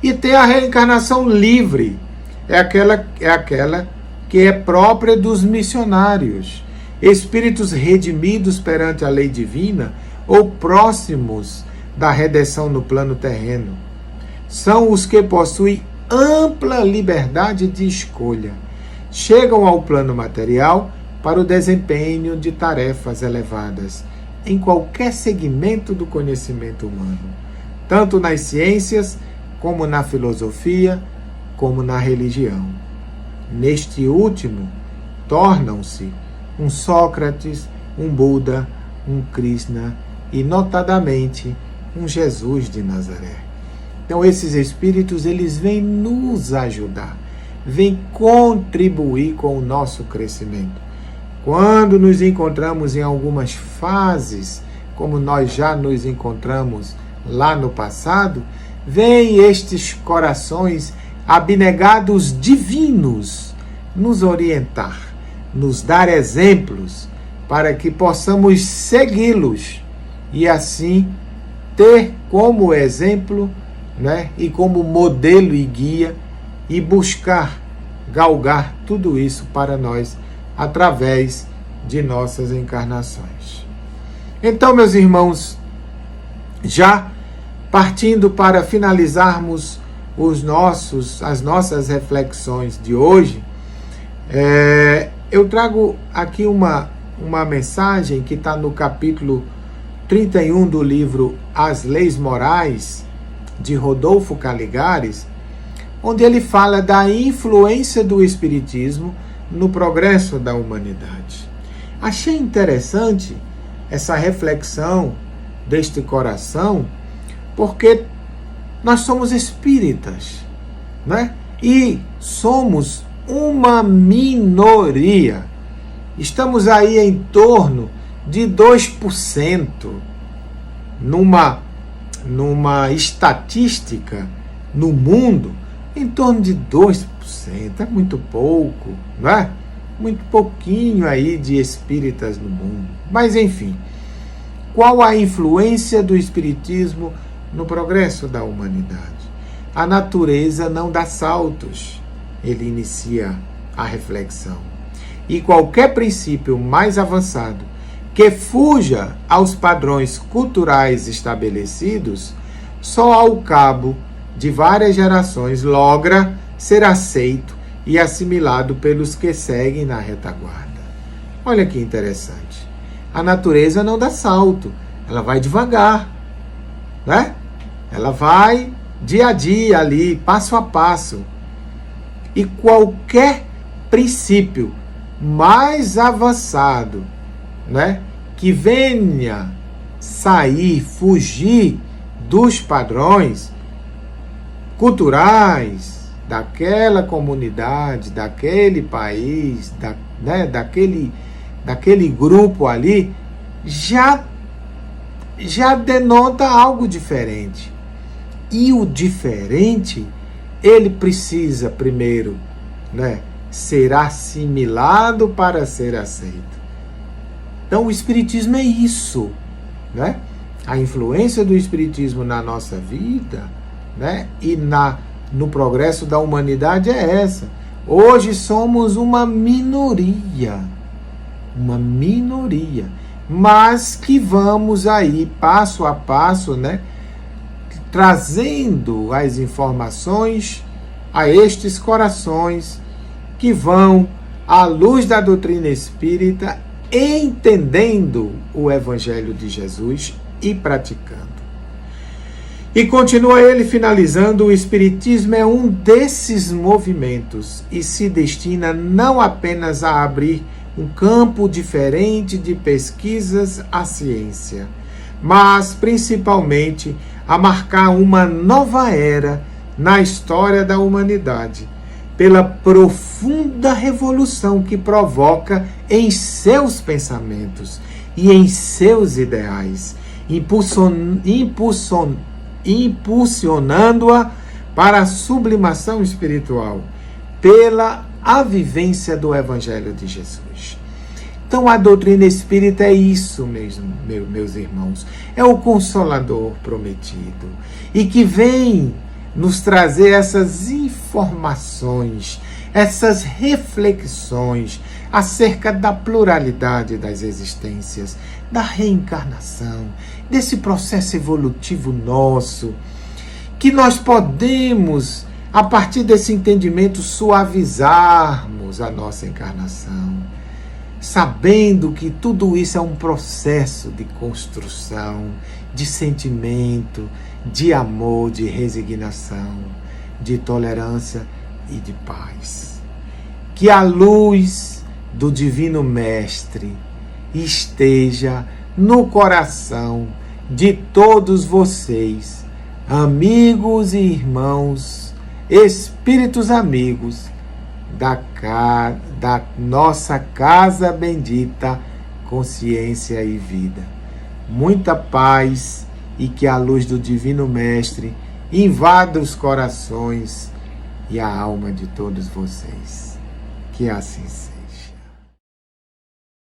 E tem a reencarnação livre, é aquela que é própria dos missionários, espíritos redimidos perante a lei divina ou próximos da redenção no plano terreno. São os que possuem ampla liberdade de escolha. Chegam ao plano material para o desempenho de tarefas elevadas em qualquer segmento do conhecimento humano, tanto nas ciências, como na filosofia, como na religião. Neste último, tornam-se um Sócrates, um Buda, um Krishna e, notadamente, um Jesus de Nazaré. Então, esses espíritos, eles vêm nos ajudar, vêm contribuir com o nosso crescimento. Quando nos encontramos em algumas fases, como nós já nos encontramos lá no passado, vêm estes corações abnegados divinos nos orientar, nos dar exemplos para que possamos segui-los e assim ter como exemplo, né, e como modelo e guia e buscar galgar tudo isso para nós através de nossas encarnações. Então, meus irmãos, já partindo para finalizarmos as nossas reflexões de hoje, eu trago aqui uma mensagem que está no capítulo 31 do livro As Leis Morais, de Rodolfo Caligares, onde ele fala da influência do Espiritismo no progresso da humanidade. Achei interessante essa reflexão deste coração, porque nós somos espíritas, né? E somos uma minoria. Estamos aí em torno de 2%, numa estatística no mundo, em torno de 2%. É muito pouco, não é? Muito pouquinho aí de espíritas no mundo. Mas, enfim, qual a influência do espiritismo no progresso da humanidade? A natureza não dá saltos, ele inicia a reflexão. E qualquer princípio mais avançado que fuja aos padrões culturais estabelecidos, só ao cabo de várias gerações logra ser aceito e assimilado pelos que seguem na retaguarda. Olha que interessante. A natureza não dá salto, ela vai devagar, né? Ela vai dia a dia ali, passo a passo. E qualquer princípio mais avançado, né, que venha fugir dos padrões culturais daquela comunidade, daquele país, daquele grupo ali, já denota algo diferente. E o diferente, ele precisa primeiro, né, ser assimilado para ser aceito. Então, o Espiritismo é isso, né? A influência do Espiritismo na nossa vida, né, e no progresso da humanidade é essa. Hoje somos uma minoria, mas que vamos aí passo a passo, né, trazendo as informações a estes corações que vão, à luz da doutrina espírita, entendendo o Evangelho de Jesus e praticando. E continua ele finalizando: o Espiritismo é um desses movimentos e se destina não apenas a abrir um campo diferente de pesquisas à ciência, mas principalmente a marcar uma nova era na história da humanidade, pela profunda revolução que provoca em seus pensamentos e em seus ideais, impulsionando-a para a sublimação espiritual, pela a vivência do Evangelho de Jesus. Então a doutrina espírita é isso mesmo, meus irmãos. É o Consolador prometido. E que vem nos trazer essas informações, essas reflexões acerca da pluralidade das existências, da reencarnação, desse processo evolutivo nosso, que nós podemos, a partir desse entendimento, suavizarmos a nossa encarnação, sabendo que tudo isso é um processo de construção, de sentimento, de amor, de resignação, de tolerância e de paz. Que a luz do Divino Mestre esteja no coração de todos vocês, amigos e irmãos, espíritos amigos da nossa casa bendita, consciência e vida. Muita paz e que a luz do Divino Mestre invada os corações e a alma de todos vocês. Que assim seja.